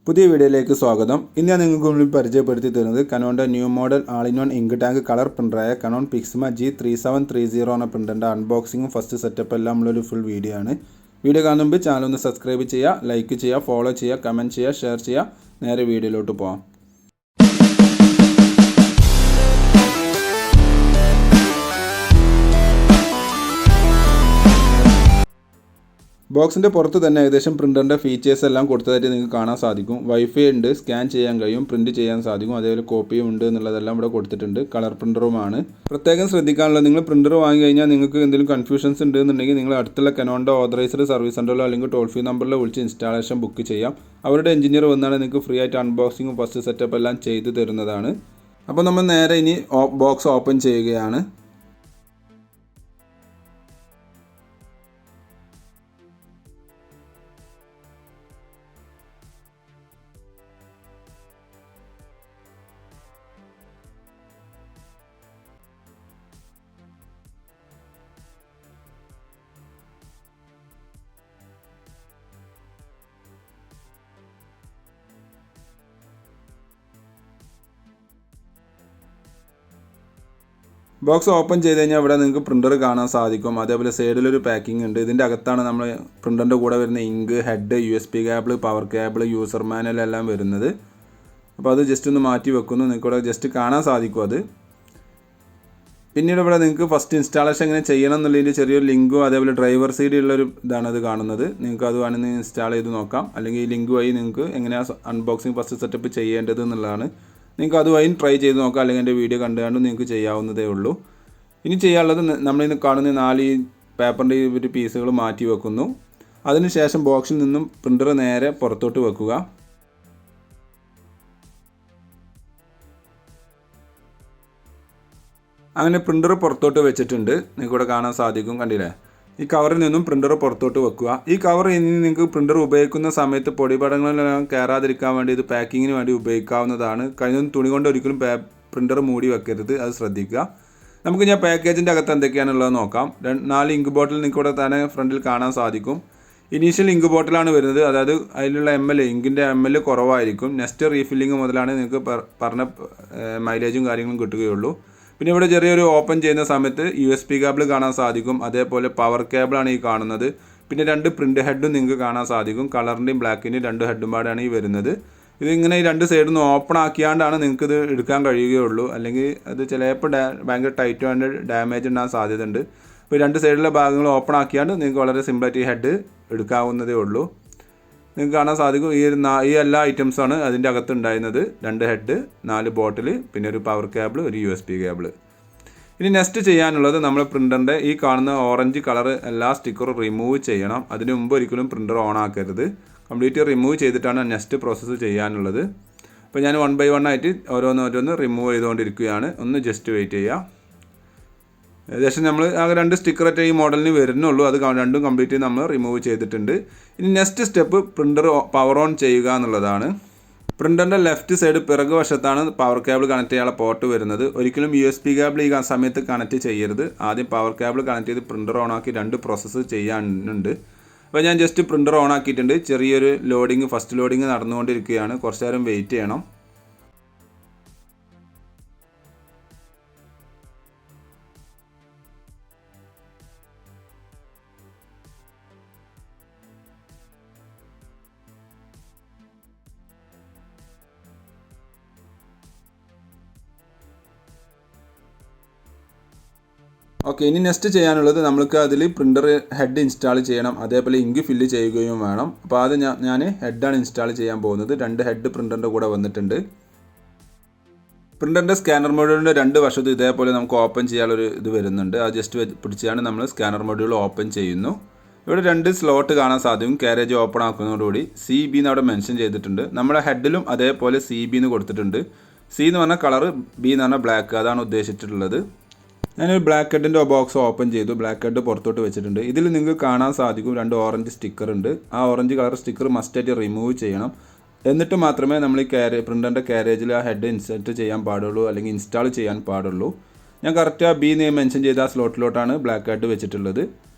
പുതിയ വീഡിയോയിലേക്ക് സ്വാഗതം. ഇന്ന് ഞാൻ നിങ്ങൾക്ക് മുന്നിൽ പരിചയപ്പെടുത്തി തരുന്നത് കനോൻ്റെ new model all in one ink tank colour പ്രിൻ്ററായ കനോൺ പിക്സ്മ G3730 എന്ന പ്രിൻ്ററിൻ്റെ അൺബോക്സിങ്ങും ഫസ്റ്റ് സെറ്റപ്പ് എല്ലാം ഉള്ളൊരു ഫുൾ വീഡിയോ ആണ്. വീഡിയോ കാണുന്ന മുമ്പ് ചാനൽ ഒന്ന് സബ്സ്ക്രൈബ് ചെയ്യുക, ലൈക്ക് ചെയ്യുക, ഫോളോ ചെയ്യുക, കമൻറ്റ് ചെയ്യുക, ഷെയർ ചെയ്യുക. നേരെ വീഡിയോയിലോട്ട് പോകാം. ബോക്സിൻ്റെ പുറത്ത് തന്നെ ഏകദേശം പ്രിൻ്ററിൻ്റെ ഫീച്ചേഴ്സ് എല്ലാം കൊടുത്തതായിട്ട് നിങ്ങൾക്ക് കാണാൻ സാധിക്കും. വൈഫൈ ഉണ്ട്, സ്കാൻ ചെയ്യാൻ കഴിയും, പ്രിൻറ്റ് ചെയ്യാൻ സാധിക്കും, അതേപോലെ കോപ്പിയും ഉണ്ട് എന്നുള്ളതെല്ലാം ഇവിടെ കൊടുത്തിട്ടുണ്ട്. കളർ പ്രിൻ്ററുമാണ്. പ്രത്യേകം ശ്രദ്ധിക്കാനുള്ളത്, നിങ്ങൾ പ്രിൻ്റർ വാങ്ങി കഴിഞ്ഞാൽ നിങ്ങൾക്ക് എന്തെങ്കിലും കൺഫ്യൂഷൻസ് ഉണ്ടെന്നുണ്ടെങ്കിൽ നിങ്ങൾ അടുത്തുള്ള കനോൻ്റെ ഓതറൈസ്ഡ് സർവീസ് സെൻ്ററിലോ അല്ലെങ്കിൽ ടോൾ ഫ്രീ നമ്പറിലോ വിളിച്ച് ഇൻസ്റ്റാളേഷൻ ബുക്ക് ചെയ്യാം. അവരുടെ എഞ്ചിനീയർ വന്നാണ് നിങ്ങൾക്ക് ഫ്രീ ആയിട്ട് അൺബോക്സിങ്ങും ഫസ്റ്റ് സെറ്റപ്പ് എല്ലാം ചെയ്തു തരുന്നതാണ്. അപ്പോൾ നമ്മൾ നേരെ ഇനി ബോക്സ് ഓപ്പൺ ചെയ്യുകയാണ്. ബോക്സ് ഓപ്പൺ ചെയ്ത് കഴിഞ്ഞാൽ ഇവിടെ നിങ്ങൾക്ക് പ്രിൻ്റർ കാണാൻ സാധിക്കും. അതേപോലെ സൈഡിലൊരു പാക്കിംഗ് ഉണ്ട്. ഇതിൻ്റെ അകത്താണ് നമ്മൾ പ്രിൻ്ററിൻ്റെ കൂടെ വരുന്ന ink, head, USB cable, power cable, user manual എല്ലാം വരുന്നത്. അപ്പോൾ അത് ജസ്റ്റ് ഒന്ന് മാറ്റി വെക്കുന്നു. നിങ്ങൾക്ക് ഇവിടെ ജസ്റ്റ് കാണാൻ സാധിക്കും അത്. പിന്നീട് ഇവിടെ നിങ്ങൾക്ക് ഫസ്റ്റ് ഇൻസ്റ്റാളേഷൻ എങ്ങനെ ചെയ്യണം എന്നുള്ളതിൻ്റെ ചെറിയൊരു ലിങ്കും അതേപോലെ ഡ്രൈവർ സൈഡ് ഉള്ളൊരു ഇതാണ് അത് കാണുന്നത്. നിങ്ങൾക്ക് അത് വേണമെങ്കിൽ ഇൻസ്റ്റാൾ ചെയ്ത് നോക്കാം. അല്ലെങ്കിൽ ഈ ലിങ്ക് വഴി നിങ്ങൾക്ക് എങ്ങനെയാണ് അൺബോക്സിങ് ഫസ്റ്റ് സെറ്റപ്പ് ചെയ്യേണ്ടത് എന്നുള്ളതാണ്. നിങ്ങൾക്ക് അതുവഴി ട്രൈ ചെയ്ത് നോക്കാം, അല്ലെങ്കിൽ എൻ്റെ വീഡിയോ കണ്ടുകൊണ്ട് നിങ്ങൾക്ക് ചെയ്യാവുന്നതേ ഉള്ളൂ. ഇനി ചെയ്യാനുള്ളത്, നമ്മളിന്ന് കാണുന്ന 4 പേപ്പറിൻ്റെ ഒരു പീസുകൾ മാറ്റി വെക്കുന്നു. അതിനുശേഷം ബോക്സിൽ നിന്നും പ്രിൻ്റർ നേരെ പുറത്തോട്ട് വെക്കുക. അങ്ങനെ പ്രിൻ്റർ പുറത്തോട്ട് വെച്ചിട്ടുണ്ട്. നിങ്ങൾക്കിവിടെ കാണാൻ സാധിക്കും, കണ്ടില്ലേ? ഈ കവറിൽ നിന്നും പ്രിൻ്റർ പുറത്തോട്ട് വെക്കുക. ഈ കവർ ഇനി നിങ്ങൾക്ക് പ്രിൻ്റർ ഉപയോഗിക്കുന്ന സമയത്ത് പൊടിപടങ്ങളെല്ലാം കയറാതിരിക്കാൻ വേണ്ടി ഇത് പാക്കിങ്ങിന് വേണ്ടി ഉപയോഗിക്കാവുന്നതാണ്. കഴിഞ്ഞ തുണി കൊണ്ട് ഒരിക്കലും പ്രിൻ്റർ മൂടി വെക്കരുത്, അത് ശ്രദ്ധിക്കുക. നമുക്ക് ഞാൻ പാക്കേജിൻ്റെ അകത്ത് എന്തൊക്കെയാണുള്ളത് നോക്കാം. 4 ഇങ്ക് ബോട്ടിൽ നിങ്ങൾക്കിവിടെ തന്നെ ഫ്രണ്ടിൽ കാണാൻ സാധിക്കും. ഇനീഷ്യൽ ഇങ്ക് ബോട്ടിലാണ് വരുന്നത്. അതായത് അതിലുള്ള ഇങ്കിൻ്റെ ML കുറവായിരിക്കും. നെക്സ്റ്റ് റീഫില്ലിങ് മുതലാണ് നിങ്ങൾക്ക് പറഞ്ഞ മൈലേജും കാര്യങ്ങളും കിട്ടുകയുള്ളൂ. പിന്നെ ഇവിടെ ചെറിയൊരു ഓപ്പൺ ചെയ്യുന്ന സമയത്ത് USB കേബിൾ കാണാൻ സാധിക്കും. അതേപോലെ പവർ കേബിളാണ് ഈ കാണുന്നത്. പിന്നെ 2 പ്രിൻ്റ് ഹെഡും നിങ്ങൾക്ക് കാണാൻ സാധിക്കും. കളറിൻ്റെയും ബ്ലാക്കിൻ്റെയും 2 ഹെഡും പാടാണ് ഈ വരുന്നത്. ഇതിങ്ങനെ ഈ 2 സൈഡിൽ നിന്ന് ഓപ്പൺ ആക്കിയാണ്ടാണ് നിങ്ങൾക്കിത് എടുക്കാൻ കഴിയുകയുള്ളൂ. അല്ലെങ്കിൽ അത് ചിലപ്പോൾ ഭയങ്കര ടൈറ്റ് ആൻഡ് ഡാമേജ് ഉണ്ടാകാൻ സാധ്യതയുണ്ട്. അപ്പോൾ 2 സൈഡിലെ ഭാഗങ്ങൾ ഓപ്പൺ ആക്കിയാണ്ട് നിങ്ങൾക്ക് വളരെ സിമ്പിളായിട്ട് ഈ ഹെഡ് എടുക്കാവുന്നതേ ഉള്ളൂ. നിങ്ങൾക്ക് കാണാൻ സാധിക്കും ഈ എല്ലാ ഐറ്റംസാണ് അതിൻ്റെ അകത്ത് ഉണ്ടായിരുന്നത്. 2 ഹെഡ്, 4 ബോട്ടിൽ, പിന്നെ ഒരു പവർ കേബിൾ, ഒരു USB കേബിൾ. ഇനി നെക്സ്റ്റ് ചെയ്യാനുള്ളത്, നമ്മൾ പ്രിൻ്ററിൻ്റെ ഈ കാണുന്ന ഓറഞ്ച് കളർ എല്ലാ സ്റ്റിക്കറും റിമൂവ് ചെയ്യണം. അതിന് മുമ്പ് ഒരിക്കലും പ്രിൻ്റർ ഓൺ ആക്കരുത്. കംപ്ലീറ്റ് റിമൂവ് ചെയ്തിട്ടാണ് നെക്സ്റ്റ് പ്രോസസ്സ് ചെയ്യാനുള്ളത്. അപ്പോൾ ഞാൻ 1 by 1 ആയിട്ട് ഓരോന്ന് റിമൂവ് ചെയ്തുകൊണ്ടിരിക്കുകയാണ്. ഒന്ന് ജസ്റ്റ് വെയിറ്റ് ചെയ്യുക. ഏകദേശം നമ്മൾ ആകെ 2 സ്റ്റിക്കറൊക്കെ ഈ മോഡലിന് വരുന്നുള്ളൂ. അത് രണ്ടും കംപ്ലീറ്റ് നമ്മൾ റിമൂവ് ചെയ്തിട്ടുണ്ട്. ഇനി next step printer power on ചെയ്യുക എന്നുള്ളതാണ്. പ്രിൻ്ററിൻ്റെ ലെഫ്റ്റ് സൈഡ് പിറകു വശത്താണ് പവർ കേബിൾ കണക്ട് ചെയ്യാനുള്ള പോർട്ട് വരുന്നത്. ഒരിക്കലും USB കേബിൾ ഈ സമയത്ത് കണക്ട് ചെയ്യരുത്. ആദ്യം പവർ കേബിൾ കണക്ട് ചെയ്ത് പ്രിൻ്റർ ഓൺ ആക്കി 2 പ്രോസസ്സ് ചെയ്യാനുണ്ട്. അപ്പോൾ ഞാൻ ജസ്റ്റ് പ്രിൻ്റർ ഓൺ ആക്കിയിട്ടുണ്ട്. ചെറിയൊരു ഫസ്റ്റ് ലോഡിങ് നടന്നുകൊണ്ടിരിക്കുകയാണ്. കുറച്ച് നേരം വെയിറ്റ് ചെയ്യണം. ഓക്കെ, ഇനി നെക്സ്റ്റ് ചെയ്യാനുള്ളത്, നമ്മൾക്ക് അതിൽ പ്രിൻ്റർ ഹെഡ് ഇൻസ്റ്റാൾ ചെയ്യണം. അതേപോലെ ഇങ്ക് ഫില്ല് ചെയ്യുകയും വേണം. അപ്പോൾ അത് ഞാൻ ഹെഡാണ് ഇൻസ്റ്റാൾ ചെയ്യാൻ പോകുന്നത്. 2 ഹെഡ് പ്രിൻ്ററിൻ്റെ കൂടെ വന്നിട്ടുണ്ട്. പ്രിൻ്ററിൻ്റെ സ്കാനർ മൊഡ്യൂളിൻ്റെ 2 വശത്ത് ഇതേപോലെ നമുക്ക് ഓപ്പൺ ചെയ്യാനുള്ളൊരു ഇത് വരുന്നുണ്ട്. അത് ജസ്റ്റ് പിടിച്ചാണ് നമ്മൾ സ്കാനർ മൊഡ്യൂൾ ഓപ്പൺ ചെയ്യുന്നു. ഇവിടെ 2 സ്ലോട്ട് കാണാൻ സാധിക്കും. കാരേജ് ഓപ്പൺ ആക്കുന്നതോടുകൂടി CB എന്ന് അവിടെ മെൻഷൻ ചെയ്തിട്ടുണ്ട്. നമ്മുടെ ഹെഡിലും അതേപോലെ CB എന്ന് കൊടുത്തിട്ടുണ്ട്. C എന്ന് പറഞ്ഞാൽ കളർ, B എന്ന് പറഞ്ഞാൽ ബ്ലാക്ക്, അതാണ് ഉദ്ദേശിച്ചിട്ടുള്ളത്. ഞാനൊരു ബ്ലാക്ക് ഹെഡിൻ്റെ ബോക്സ് ഓപ്പൺ ചെയ്തു. ബ്ലാക്ക് ഹെഡ് പുറത്തോട്ട് വെച്ചിട്ടുണ്ട്. ഇതിൽ നിങ്ങൾക്ക് കാണാൻ സാധിക്കും 2 ഓറഞ്ച് സ്റ്റിക്കർ ഉണ്ട്. ആ ഓറഞ്ച് കളർ സ്റ്റിക്കർ മസ്റ്റായിട്ട് റിമൂവ് ചെയ്യണം. എന്നിട്ട് മാത്രമേ നമ്മൾ ഈ പ്രിൻ്ററിൻ്റെ കാരേജിൽ ആ ഹെഡ് ഇൻസെർട്ട് ചെയ്യാൻ പാടുള്ളൂ, അല്ലെങ്കിൽ ഇൻസ്റ്റാൾ ചെയ്യാൻ പാടുള്ളൂ. ഞാൻ കറക്റ്റ് ആ B എന്ന് മെൻഷൻ ചെയ്ത ആ സ്ലോട്ടിലോട്ടാണ് ബ്ലാക്ക് ഹെഡ് വെച്ചിട്ടുള്ളത്.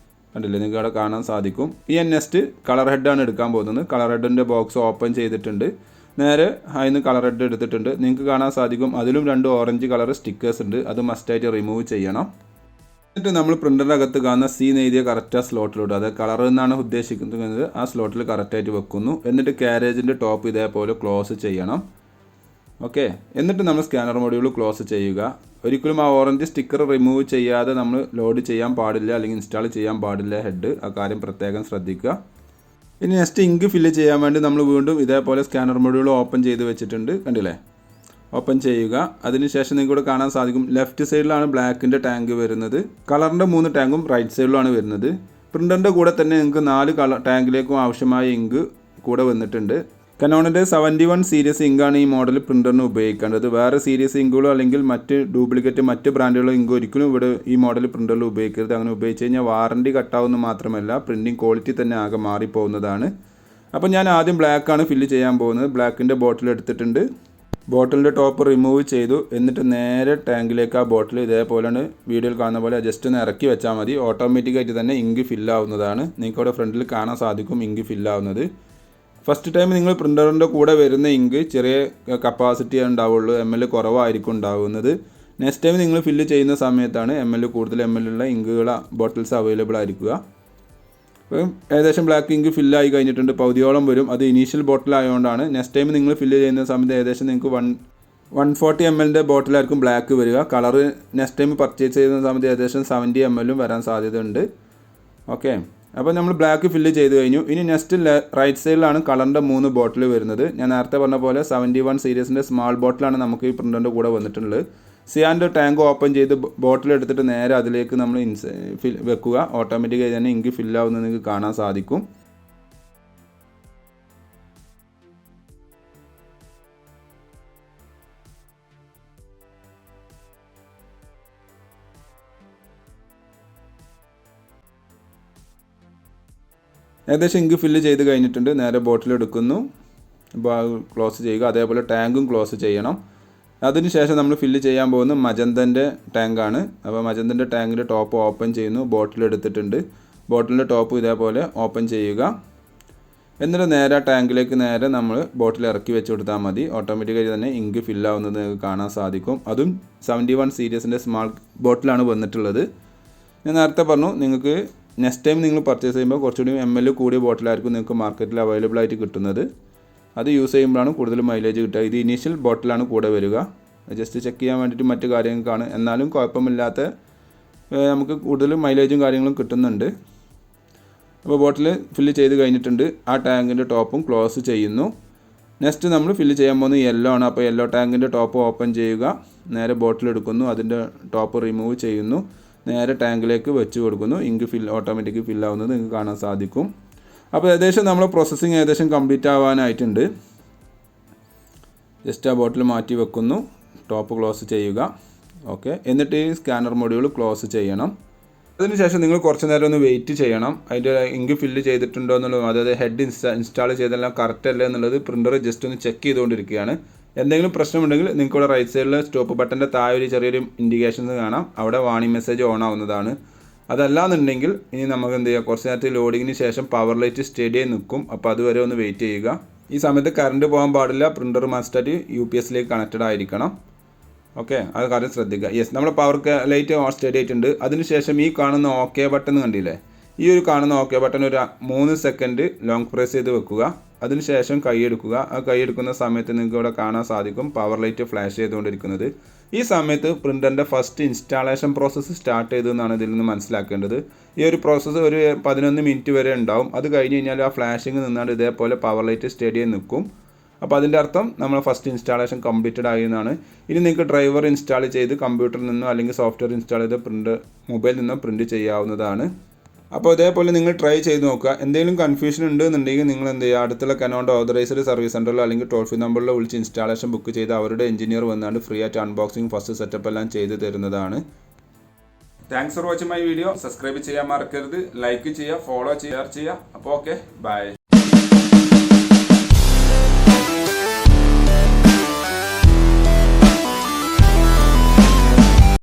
കണ്ടില്ലേ, നിങ്ങൾക്ക് അവിടെ കാണാൻ സാധിക്കും. ഈ നെക്സ്റ്റ് കളർ ഹെഡാണ് എടുക്കാൻ പോകുന്നത്. കളർ ഹെഡിൻ്റെ ബോക്സ് ഓപ്പൺ ചെയ്തിട്ടുണ്ട്. നേരെ അതിന് കളർ ഹെഡ് എടുത്തിട്ടുണ്ട്. നിങ്ങൾക്ക് കാണാൻ സാധിക്കും അതിലും 2 ഓറഞ്ച് കളർ സ്റ്റിക്കേഴ്സ് ഉണ്ട്. അത് മസ്റ്റായിട്ട് റിമൂവ് ചെയ്യണം. എന്നിട്ട് നമ്മൾ പ്രിൻ്ററിൻ്റെ അകത്ത് കാണുന്ന സി എഴുതിയ കറക്റ്റ് ആ സ്ലോട്ടിലോട്ട്, അത് കളർ എന്നാണ് ഉദ്ദേശിക്കുന്നത്, ആ സ്ലോട്ടിൽ കറക്റ്റായിട്ട് വെക്കുന്നു. എന്നിട്ട് കാരേജിൻ്റെ ടോപ്പ് ഇതേപോലെ ക്ലോസ് ചെയ്യണം. ഓക്കെ, എന്നിട്ട് നമ്മൾ സ്കാനർ മൊഡ്യൂൾ ക്ലോസ് ചെയ്യുക. ഒരിക്കലും ആ ഓറഞ്ച് സ്റ്റിക്കർ റിമൂവ് ചെയ്യാതെ നമ്മൾ ലോഡ് ചെയ്യാൻ പാടില്ല, അല്ലെങ്കിൽ ഇൻസ്റ്റാൾ ചെയ്യാൻ പാടില്ല ഹെഡ്. ആ കാര്യം പ്രത്യേകം ശ്രദ്ധിക്കുക. ഇനി നെക്സ്റ്റ് ഇങ്ക് ഫില്ല് ചെയ്യാൻ വേണ്ടി നമ്മൾ വീണ്ടും ഇതേപോലെ സ്കാനർ മൊഡ്യൂൾ ഓപ്പൺ ചെയ്ത് വെച്ചിട്ടുണ്ട്. കണ്ടില്ലേ, ഓപ്പൺ ചെയ്യുക. അതിനുശേഷം നിങ്ങൾക്ക് ഇവിടെ കാണാൻ സാധിക്കും ലെഫ്റ്റ് സൈഡിലാണ് ബ്ലാക്കിൻ്റെ ടാങ്ക് വരുന്നത്. കളറിൻ്റെ 3 ടാങ്കും റൈറ്റ് സൈഡിലാണ് വരുന്നത്. പ്രിൻ്ററിൻ്റെ കൂടെ തന്നെ നിങ്ങൾക്ക് 4 ടാങ്കിലേക്കും ആവശ്യമായ ഇങ്ക് കൂടെ വന്നിട്ടുണ്ട്. കനോണിൻ്റെ 71 സീരീസ് ഇങ്കാണ് ഈ മോഡൽ പ്രിൻ്ററിന് ഉപയോഗിക്കേണ്ടത്. വേറെ സീരീസ് ഇങ്കുകളോ അല്ലെങ്കിൽ മറ്റ് ഡ്യൂപ്ലിക്കേറ്റ് മറ്റ് ബ്രാൻഡുകളോ ഇങ്ക് ഒരിക്കലും ഇവിടെ ഈ മോഡൽ പ്രിൻ്ററിൽ ഉപയോഗിക്കരുത്. അങ്ങനെ ഉപയോഗിച്ച് കഴിഞ്ഞാൽ വാറണ്ടി കട്ടാവുന്ന മാത്രമല്ല പ്രിൻറ്റിങ് ക്വാളിറ്റി തന്നെ ആകെ മാറിപ്പോകുന്നതാണ്. അപ്പോൾ ഞാൻ ആദ്യം ബ്ലാക്കാണ് ഫില്ല് ചെയ്യാൻ പോകുന്നത്. ബ്ലാക്കിൻ്റെ ബോട്ടിൽ എടുത്തിട്ടുണ്ട്. ബോട്ടിലിൻ്റെ ടോപ്പ് റിമൂവ് ചെയ്തു. എന്നിട്ട് നേരെ ടാങ്കിലേക്ക് ആ ബോട്ടിൽ ഇതേപോലെയാണ് വീഡിയോയിൽ കാണുന്ന പോലെ ജസ്റ്റ് ഒന്ന് ഇറക്കി വെച്ചാൽ മതി. ഓട്ടോമാറ്റിക്കായിട്ട് തന്നെ ഇങ്ക് ഫില്ലാവുന്നതാണ്. നിങ്ങൾക്ക് അവിടെ ഫ്രണ്ടിൽ കാണാൻ സാധിക്കും ഇങ്ക് ഫില്ലാവുന്നത്. ഫസ്റ്റ് ടൈം നിങ്ങൾ പ്രിൻ്ററിൻ്റെ കൂടെ വരുന്ന ഇങ്ക് ചെറിയ കപ്പാസിറ്റി ഉണ്ടാവുള്ളൂ, ml കുറവായിരിക്കും ഉണ്ടാവുന്നത്. നെക്സ്റ്റ് ടൈം നിങ്ങൾ ഫില്ല് ചെയ്യുന്ന സമയത്താണ് കൂടുതൽ ml ഉള്ള ഇങ്കുകൾ ബോട്ടിൽസ് അവൈലബിൾ ആയിരിക്കുക. അപ്പം ഏകദേശം ബ്ലാക്ക് ഇങ്ക് ഫില്ലായി കഴിഞ്ഞിട്ടുണ്ട്. പകുതിയോളം വരും. അത് ഇനീഷ്യൽ ബോട്ടിലായതുകൊണ്ടാണ്. നെക്സ്റ്റ് ടൈം നിങ്ങൾ ഫില്ല് ചെയ്യുന്ന സമയത്ത് ഏകദേശം നിങ്ങൾക്ക് 140 ml ബോട്ടിലായിരിക്കും ബ്ലാക്ക് വരിക. കളർ നെക്സ്റ്റ് ടൈം പർച്ചേസ് ചെയ്യുന്ന സമയത്ത് ഏകദേശം 70 ml വരാൻ സാധ്യതയുണ്ട്. ഓക്കെ, അപ്പോൾ നമ്മൾ ബ്ലാക്ക് ഫില്ല് ചെയ്ത് കഴിഞ്ഞു. ഇനി നെക്സ്റ്റ് റൈറ്റ് സൈഡിലാണ് കളറിൻ്റെ 3 ബോട്ടിൽ വരുന്നത്. ഞാൻ നേരത്തെ പറഞ്ഞ പോലെ 71 സീരീസിൻ്റെ സ്മാൾ ബോട്ടിലാണ് നമുക്ക് ഈ പ്രിൻ്ററിൻ്റെ കൂടെ വന്നിട്ടുള്ളത്. സിയാൻ്റെ ടാങ്ക് ഓപ്പൺ ചെയ്ത് ബോട്ടിൽ എടുത്തിട്ട് നേരെ അതിലേക്ക് നമ്മൾ വെക്കുക. ഓട്ടോമാറ്റിക്കായി തന്നെ ഇങ്ക് ഫില്ലാവുന്നത് നിങ്ങൾക്ക് കാണാൻ സാധിക്കും. ഏകദേശം ഇങ്ക് ഫില്ല് ചെയ്ത് കഴിഞ്ഞിട്ടുണ്ട്. നേരെ ബോട്ടിൽ എടുക്കുന്നു, ക്ലോസ് ചെയ്യുക. അതേപോലെ ടാങ്കും ക്ലോസ് ചെയ്യണം. അതിനുശേഷം നമ്മൾ ഫില്ല് ചെയ്യാൻ പോകുന്നത് മജന്തൻ്റെ ടാങ്കാണ്. അപ്പോൾ മജന്തൻ്റെ ടാങ്കിൻ്റെ ടോപ്പ് ഓപ്പൺ ചെയ്യുന്നു. ബോട്ടിൽ എടുത്തിട്ടുണ്ട്. ബോട്ടിലിൻ്റെ ടോപ്പ് ഇതേപോലെ ഓപ്പൺ ചെയ്യുക. എന്നിട്ട് നേരെ ടാങ്കിലേക്ക് നേരെ നമ്മൾ ബോട്ടിൽ ഇറക്കി വെച്ച് കൊടുത്താൽ മതി. ഓട്ടോമാറ്റിക്കായി തന്നെ ഇങ്ക് ഫില്ലാവുന്നത് നിങ്ങൾക്ക് കാണാൻ സാധിക്കും. അതും 71 സീരീസിൻ്റെ സ്മാൾ ബോട്ടിലാണ് വന്നിട്ടുള്ളത്. ഞാൻ നേരത്തെ പറഞ്ഞു നിങ്ങൾക്ക് നെക്സ്റ്റ് ടൈം നിങ്ങൾ പർച്ചേസ് ചെയ്യുമ്പോൾ കുറച്ചുകൂടി ml കൂടിയ ബോട്ടിലായിരിക്കും നിങ്ങൾക്ക് മാർക്കറ്റിൽ അവൈലബിൾ ആയിട്ട് കിട്ടുന്നത്. അത് യൂസ് ചെയ്യുമ്പോഴാണ് കൂടുതൽ മൈലേജ് കിട്ടുക. ഇത് ഇനീഷ്യൽ ബോട്ടിലാണ് കൂടെ വരിക. ജസ്റ്റ് ചെക്ക് ചെയ്യാൻ വേണ്ടിയിട്ട് മറ്റു കാര്യങ്ങൾക്കാണ്. എന്നാലും കുഴപ്പമില്ലാത്ത നമുക്ക് കൂടുതൽ മൈലേജും കാര്യങ്ങളും കിട്ടുന്നുണ്ട്. അപ്പോൾ ബോട്ടിൽ ഫില്ല് ചെയ്ത് കഴിഞ്ഞിട്ടുണ്ട്. ആ ടാങ്കിൻ്റെ ടോപ്പും ക്ലോസ് ചെയ്യുന്നു. നെക്സ്റ്റ് നമ്മൾ ഫില്ല് ചെയ്യാൻ പോകുന്നത് യെല്ലോ ആണ്. അപ്പോൾ യെല്ലോ ടാങ്കിൻ്റെ ടോപ്പ് ഓപ്പൺ ചെയ്യുക. നേരെ ബോട്ടിൽ എടുക്കുന്നു. അതിൻ്റെ ടോപ്പ് റിമൂവ് ചെയ്യുന്നു. നേരെ ടാങ്കിലേക്ക് വെച്ച് കൊടുക്കുന്നു. ഇങ്ക് ഓട്ടോമാറ്റിക് ഫില്ലാവുന്നത് നിങ്ങൾക്ക് കാണാൻ സാധിക്കും. അപ്പോൾ ഏകദേശം നമ്മൾ പ്രോസസ്സിങ് ഏകദേശം കംപ്ലീറ്റ് ആവാനായിട്ടുണ്ട്. ജസ്റ്റ് ആ ബോട്ടിൽ മാറ്റി വെക്കുന്നു. ടോപ്പ് ക്ലോസ് ചെയ്യുക. ഓക്കെ, എന്നിട്ട് ഈ സ്കാനർ മൊഡ്യൂൾ ക്ലോസ് ചെയ്യണം. അതിനുശേഷം നിങ്ങൾ കുറച്ച് നേരം ഒന്ന് വെയിറ്റ് ചെയ്യണം. അതിൻ്റെ ഇങ്ക് ഫില്ല് ചെയ്തിട്ടുണ്ടോ എന്നുള്ളത്, അതായത് ഹെഡ് ഇൻസ്റ്റാൾ ചെയ്തെല്ലാം കറക്റ്റ് അല്ലേ എന്നുള്ളത് പ്രിൻ്റർ ജസ്റ്റ് ഒന്ന് ചെക്ക് ചെയ്തുകൊണ്ടിരിക്കുകയാണ്. എന്തെങ്കിലും പ്രശ്നമുണ്ടെങ്കിൽ നിങ്ങൾക്ക് ഇവിടെ റൈറ്റ് സൈഡിൽ സ്റ്റോപ്പ് ബട്ടൻ്റെ താഴെ ഒരു ചെറിയൊരു ഇൻഡിക്കേഷൻസ് കാണാം. അവിടെ വാണിംഗ് മെസ്സേജ് ഓൺ ആവുന്നതാണ്. അതല്ലാന്നുണ്ടെങ്കിൽ ഇനി നമുക്ക് എന്ത് ചെയ്യുക, കുറച്ച് നേരത്തെ ലോഡിങ്ങിന് ശേഷം പവർ ലൈറ്റ് സ്റ്റഡി ആയി നിൽക്കും. അപ്പോൾ അതുവരെ ഒന്ന് വെയിറ്റ് ചെയ്യുക. ഈ സമയത്ത് കറണ്ട് പോകാൻ പാടില്ല. പ്രിൻ്റർ മസ്റ്റായിട്ട് UPSലേക്ക് കണക്റ്റഡ് ആയിരിക്കണം. ഓക്കെ, അത് കാര്യം ശ്രദ്ധിക്കുക. യെസ്, നമ്മൾ പവർ ലൈറ്റ് സ്റ്റഡി ആയിട്ടുണ്ട്. അതിനുശേഷം ഈ കാണുന്ന ഓക്കെ ബട്ടൺ കണ്ടില്ലേ, ഈ ഒരു കാണുന്ന ഓക്കെ ബട്ടൺ ഒരു 3 സെക്കൻഡ് ലോങ് പ്രസ് ചെയ്ത് വെക്കുക. അതിനുശേഷം കൈയെടുക്കുക. ആ കൈയെടുക്കുന്ന സമയത്ത് നിങ്ങൾക്ക് ഇവിടെ കാണാൻ സാധിക്കും പവർ ലൈറ്റ് ഫ്ലാഷ് ചെയ്തുകൊണ്ടിരിക്കുന്നത്. ഈ സമയത്ത് പ്രിൻ്ററിൻ്റെ ഫസ്റ്റ് ഇൻസ്റ്റാളേഷൻ പ്രോസസ്സ് സ്റ്റാർട്ട് ചെയ്തതെന്നാണ് ഇതിൽ നിന്ന് മനസ്സിലാക്കേണ്ടത്. ഈ ഒരു പ്രോസസ്സ് ഒരു 11 മിനിറ്റ് വരെ ഉണ്ടാവും. അത് കഴിഞ്ഞ് കഴിഞ്ഞാൽ ആ ഫ്ലാഷിങ് നിന്നാണ്ട് ഇതേപോലെ പവർ ലൈറ്റ് സ്റ്റഡി നിൽക്കും. അപ്പോൾ അതിൻ്റെ അർത്ഥം നമ്മൾ ഫസ്റ്റ് ഇൻസ്റ്റാളേഷൻ കംപ്ലീറ്റഡ് ആയി എന്നാണ്. ഇനി നിങ്ങൾക്ക് ഡ്രൈവർ ഇൻസ്റ്റാൾ ചെയ്ത് കമ്പ്യൂട്ടറിൽ നിന്നോ അല്ലെങ്കിൽ സോഫ്റ്റ്വെയർ ഇൻസ്റ്റാൾ ചെയ്ത് മൊബൈലിൽ നിന്നോ പ്രിൻറ്റ് ചെയ്യാവുന്നതാണ്. അപ്പോൾ ഇതേപോലെ നിങ്ങൾ ട്രൈ ചെയ്ത് നോക്കുക. എന്തെങ്കിലും കൺഫ്യൂഷൻ ഉണ്ടെന്നുണ്ടെങ്കിൽ നിങ്ങൾ എന്ത് ചെയ്യുക, അടുത്തുള്ള കനോണിൻ്റെ ഓതറൈസ്ഡ് സർവീസ് സെൻ്ററിലോ അല്ലെങ്കിൽ ടോൾ ഫ്രീ നമ്പറിലോ വിളിച്ച് ഇൻസ്റ്റാളേഷൻ ബുക്ക് ചെയ്ത് അവരുടെ എഞ്ചിനീയർ വന്നാണ്ട് ഫ്രീ ആയിട്ട് അൺബോക്സിങ് ഫസ്റ്റ് സെറ്റപ്പ് എല്ലാം ചെയ്ത് തരുന്നതാണ്. Thanks for watching my video. Subscribe ചെയ്യാൻ മറക്കരുത്. ലൈക്ക് ചെയ്യുക, ഫോളോ ചെയ്യുക, ഷെയർ ചെയ്യുക. അപ്പോൾ ഓക്കെ, ബൈ.